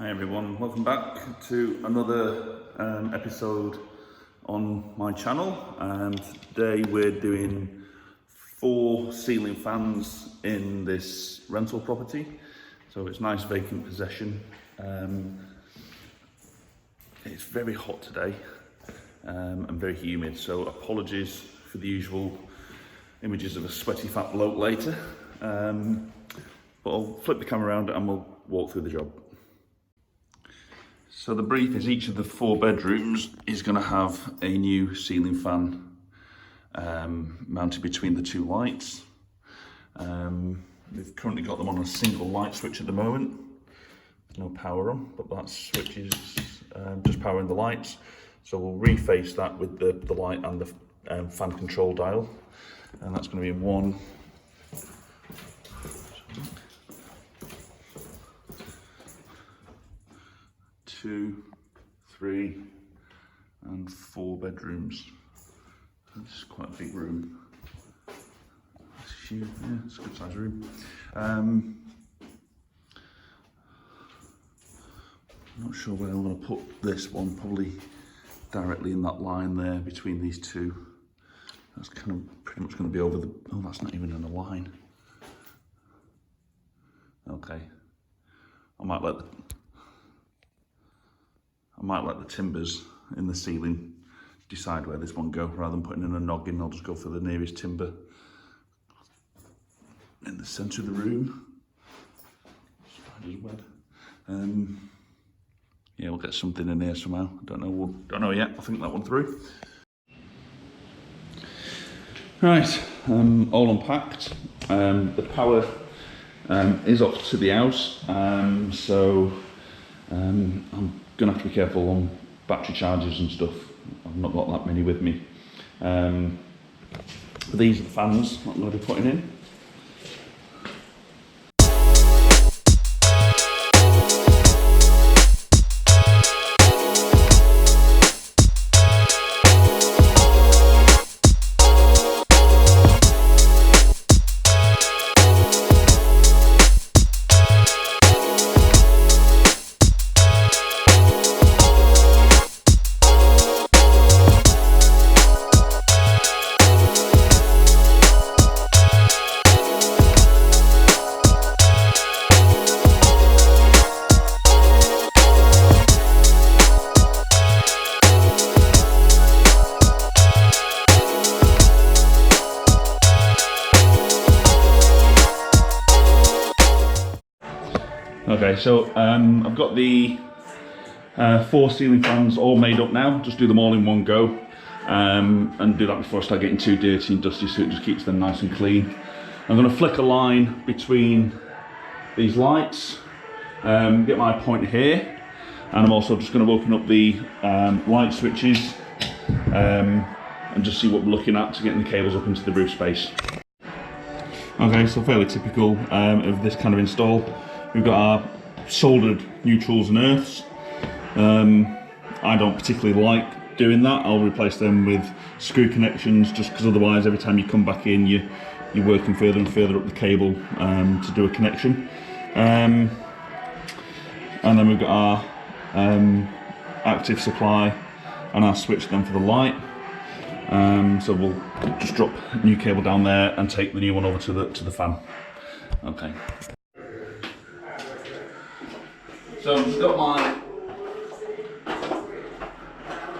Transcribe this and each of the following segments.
Hi everyone, welcome back to another episode on my channel. Today we're doing 4 ceiling fans in this rental property. So it's nice vacant possession. It's very hot today and very humid, so apologies for the usual images of a sweaty fat bloke later. But I'll flip the camera around and we'll walk through the job. So the brief is each of the 4 bedrooms is going to have a new ceiling fan mounted between the 2 lights. We've currently got them on a single light switch at the moment. There's no power on, but that switch is just powering the lights. So we'll reface that with the light and the fan control dial. And that's going to be in 1, 2, 3 and 4 bedrooms. This is quite a big room. It's huge, yeah, it's a good sized room. I'm not sure where I'm going to put this one, probably directly in that line there between these 2. That's kind of pretty much going to be over the, oh, that's not even in a line. Okay, I might let the timbers in the ceiling decide where this one go, rather than putting in a noggin. I'll just go for the nearest timber in the centre of the room. Spider's web. Yeah, we'll get something in there somehow. Don't know yet. I'll think that one through. Right, all unpacked. The power is off to the house, so I'm gonna have to be careful on battery chargers and stuff. I've not got that many with me. But these are the fans that I'm going to be putting in. Okay, so I've got the 4 ceiling fans all made up now. Just do them all in one go, and do that before I start getting too dirty and dusty, so it just keeps them nice and clean. I'm going to flick a line between these lights, get my pointer here, and I'm also just going to open up the light switches and just see what we're looking at to getting the cables up into the roof space. Okay, so fairly typical of this kind of install. We've got our soldered neutrals and earths. I don't particularly like doing that. I'll replace them with screw connections, just because otherwise every time you come back in you're working further and further up the cable to do a connection. And then we've got our active supply and our switch then for the light. So we'll just drop a new cable down there and take the new one over to the fan. Okay. So I've just got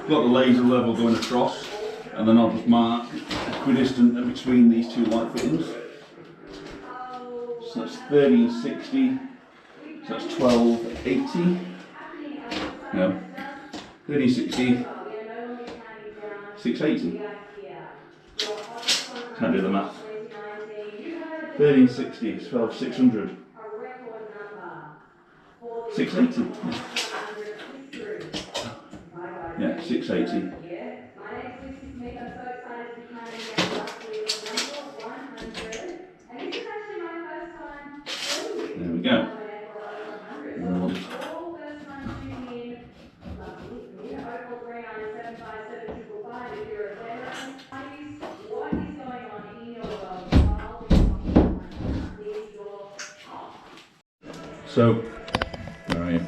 the laser level going across, and then I'll just mark equidistant between these 2 light fittings. So that's 1360, so that's 1280. No, 1360, 680. Can't do the math. 1360 is 12600. 680. Yeah, 680. There we go. So, right,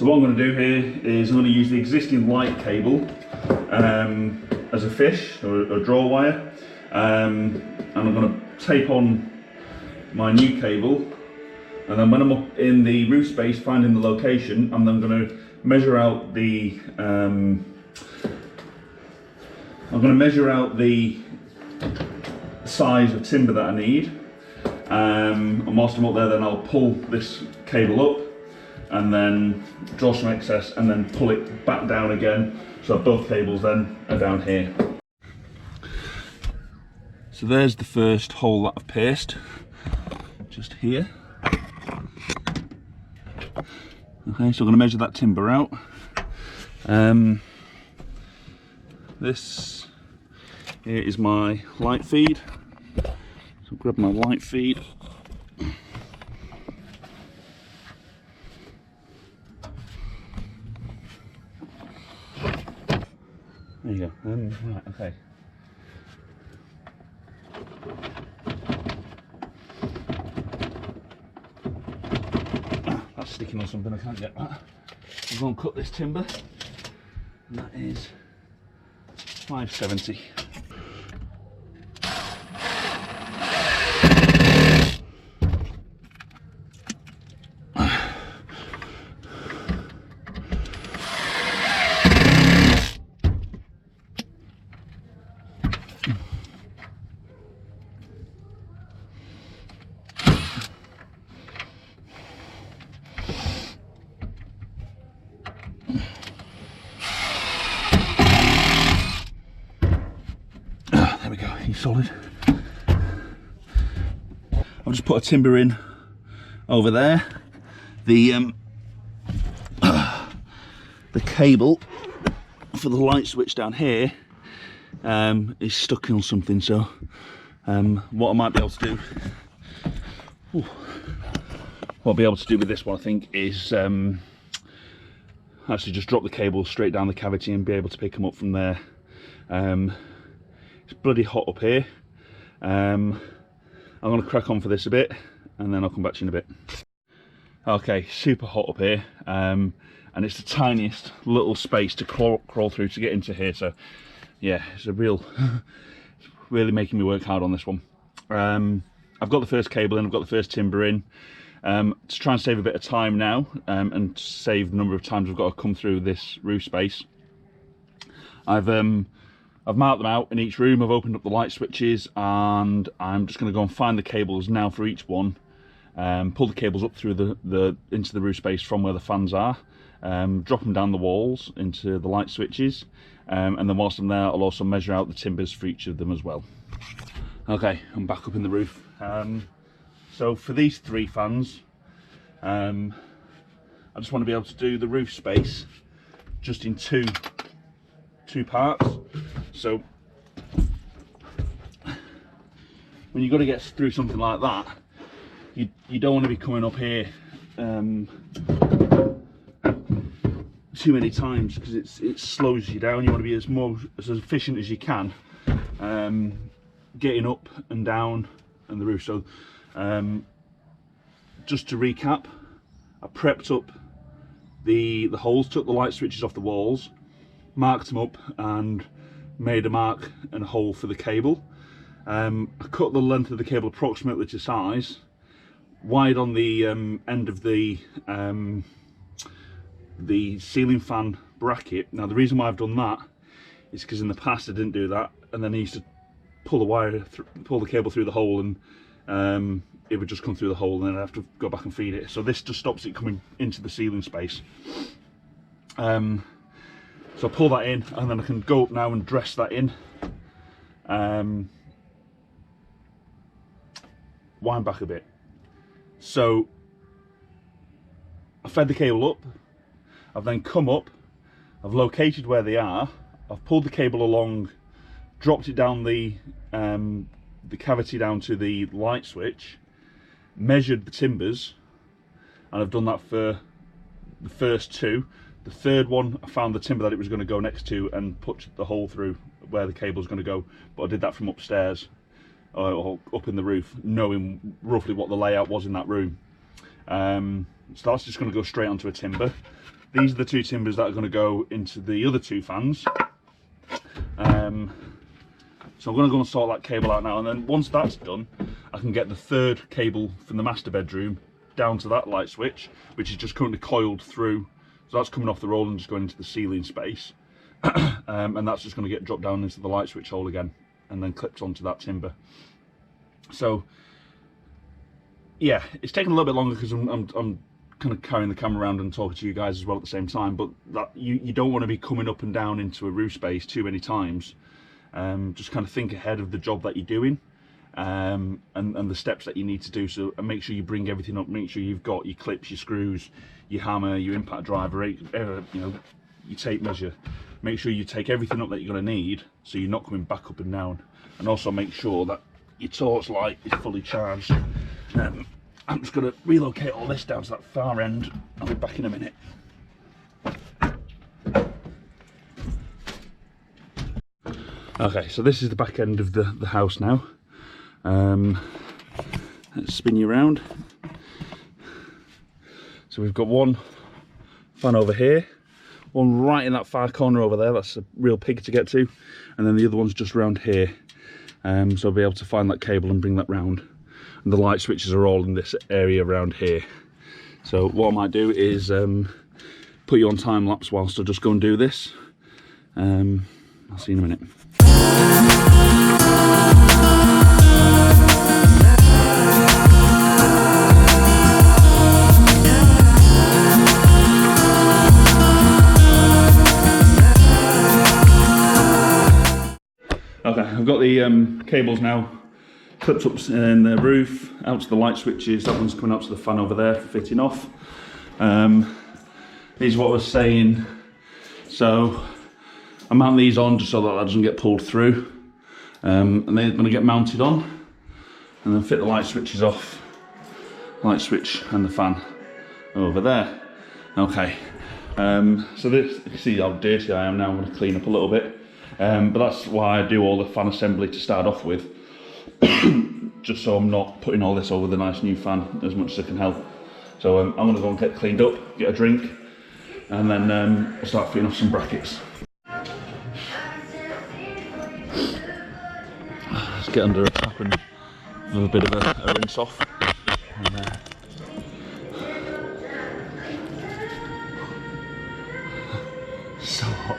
So what I'm going to do here is I'm going to use the existing light cable as a fish or a draw wire, and I'm going to tape on my new cable, and then when I'm up in the roof space finding the location, I'm then going to measure out the size of timber that I need, and whilst I'm up there then I'll pull this cable up and then draw some excess and then pull it back down again, so both cables then are down here. So there's the first hole that I've pierced, just here. Okay, so I'm going to measure that timber out. This here is my light feed. So I'll grab my light feed. There you go. Right, okay. That's sticking on something, I can't get that. I'm going to cut this timber, and that is 570. There we go, he's solid. I've just put a timber in over there. The cable for the light switch down here is stuck on something, so what I might be able to do, what I'll be able to do with this one I think is actually just drop the cable straight down the cavity and be able to pick them up from there. It's bloody hot up here. I'm going to crack on for this a bit and then I'll come back to you in a bit. Okay, super hot up here, and it's the tiniest little space to crawl through to get into here, so yeah, it's a real it's really making me work hard on this one. I've got the first cable in, I've got the first timber in. To try and save a bit of time now, and save the number of times I've got to come through this roof space, I've marked them out in each room. I've opened up the light switches, and I'm just going to go and find the cables now for each one. Pull the cables up through into the roof space from where the fans are. Drop them down the walls into the light switches, and then whilst I'm there, I'll also measure out the timbers for each of them as well. Okay, I'm back up in the roof. So for these 3 fans, I just want to be able to do the roof space just in two parts. So when you've got to get through something like that, you don't want to be coming up here too many times, because it slows you down. You want to be as efficient as you can, getting up and down and the roof. So just to recap, I prepped up the holes, took the light switches off the walls, marked them up and made a mark and a hole for the cable. I cut the length of the cable approximately to size, wired on the end of the ceiling fan bracket. Now the reason why I've done that is because in the past I didn't do that, and then I used to pull the cable through the hole, and it would just come through the hole, and then I'd have to go back and feed it. So this just stops it coming into the ceiling space. So I pull that in, and then I can go up now and dress that in. Wind back a bit. So I fed the cable up, I've then come up, I've located where they are, I've pulled the cable along, dropped it down the cavity down to the light switch, measured the timbers, and I've done that for the first 2. The third one, I found the timber that it was going to go next to and put the hole through where the cable is going to go, but I did that from upstairs, or up in the roof, knowing roughly what the layout was in that room. So that's just going to go straight onto a timber. these are the two timbers that are going to go into the other two fans. So I'm going to go and sort that cable out now, and then once that's done, I can get the third cable from the master bedroom down to that light switch, which is just currently coiled through. So that's coming off the roll and just going into the ceiling space. And that's just going to get dropped down into the light switch hole again, and then clipped onto that timber. So yeah, it's taking a little bit longer because I'm kind of carrying the camera around and talking to you guys as well at the same time, but that you don't want to be coming up and down into a roof space too many times. Just kind of think ahead of the job that you're doing, and the steps that you need to do. So, and make sure you bring everything up, make sure you've got your clips, your screws, your hammer, your impact driver, you know, your tape measure. Make sure you take everything up that you're going to need, so you're not coming back up and down. And also make sure that your torch light is fully charged. I'm just going to relocate all this down to that far end. I'll be back in a minute. Okay, so this is the back end of the house now. Let's spin you around. So we've got one fan over here, one right in that far corner over there, that's a real pig to get to, and then the other one's just around here. So I'll be able to find that cable and bring that round. And the light switches are all in this area around here. So what I might do is put you on time lapse whilst I just go and do this. I'll see you in a minute. Okay, I've got the cables now clipped up in the roof, out to the light switches. That one's coming up to the fan over there for fitting off. This is what I was saying. So I mount these on just so that doesn't get pulled through, and they're going to get mounted on, and then fit the light switches off, light switch and the fan over there. Okay, so this, you can see how dirty I am now. I'm going to clean up a little bit, but that's why I do all the fan assembly to start off with, just so I'm not putting all this over the nice new fan as much as I can help. So I'm going to go and get cleaned up, get a drink, and then we'll start fitting off some brackets. Let's get under a tap and have a bit of a rinse off. And, so hot.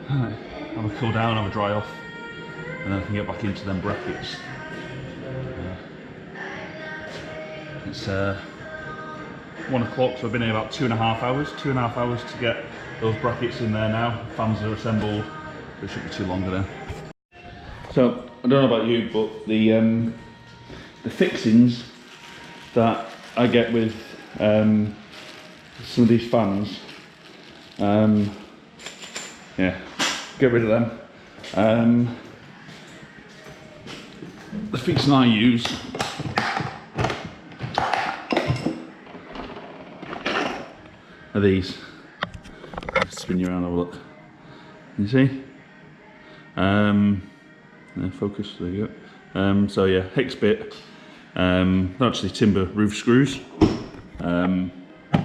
Right, have a cool down, have a dry off, and then I can get back into them brackets. It's 1 o'clock, so I've been here about 2.5 hours. 2.5 hours to get those brackets in there now. Fans are assembled, so it shouldn't be too long today. So I don't know about you, but the fixings that I get with some of these fans, yeah, get rid of them. The fixing I use are these. I'll spin you around, have a look. You see? Focus, there you go. So yeah, hex bit. They're actually timber roof screws, but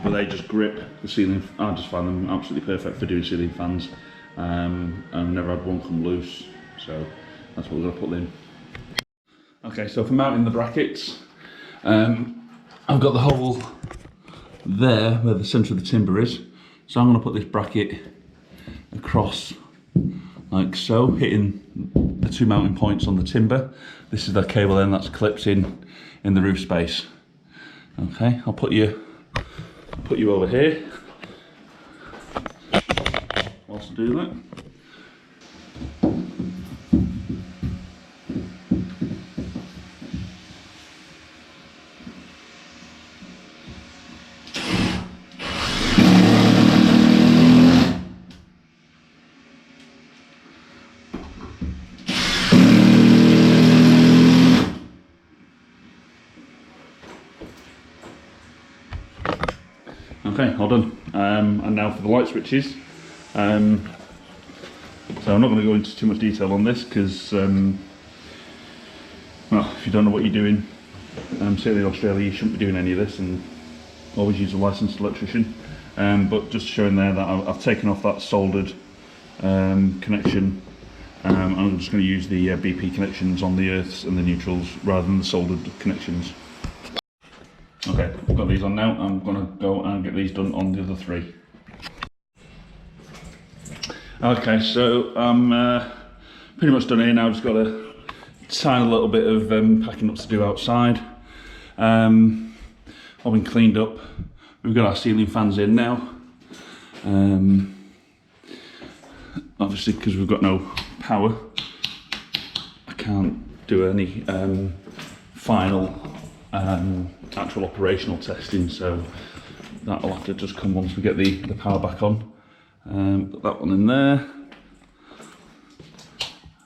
they just grip the ceiling. I just find them absolutely perfect for doing ceiling fans. I've never had one come loose, so that's what we're going to put in. Okay, so for mounting the brackets, I've got the hole there where the centre of the timber is. So I'm going to put this bracket across like so, hitting the 2 mounting points on the timber. This is the cable then that's clipped in the roof space. Okay, I'll put you over here whilst I do that. Okay, all done. And now for the light switches. So I'm not going to go into too much detail on this because, well, if you don't know what you're doing, certainly in Australia you shouldn't be doing any of this, and always use a licensed electrician. but just showing there that I've taken off that soldered connection. I'm just going to use the BP connections on the earths and the neutrals rather than the soldered connections. Okay, I've got these on now. I'm going to go and get these done on the other 3. Okay, so I'm pretty much done here now. I've just got a tiny little bit of packing up to do outside. All been cleaned up. We've got our ceiling fans in now. Obviously, because we've got no power, I can't do any final actual operational testing, so that'll have to just come once we get the power back on. Put that one in there,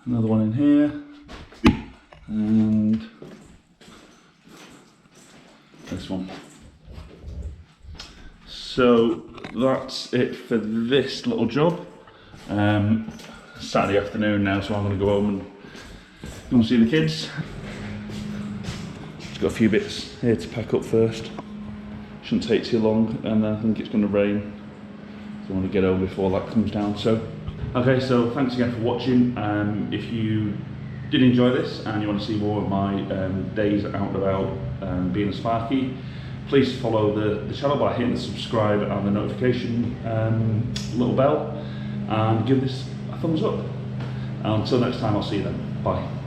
another one in here, and this one. So that's it for this little job. Saturday afternoon now, so I'm going to go home and go and see the kids. Just got a few bits here to pack up first. Shouldn't take too long, and I think it's going to rain, so I want to get home before that comes down. So, okay, so thanks again for watching. If you did enjoy this and you want to see more of my days out and about being a Sparky, please follow the channel by hitting the subscribe and the notification little bell, and give this a thumbs up. Until next time, I'll see you then. Bye.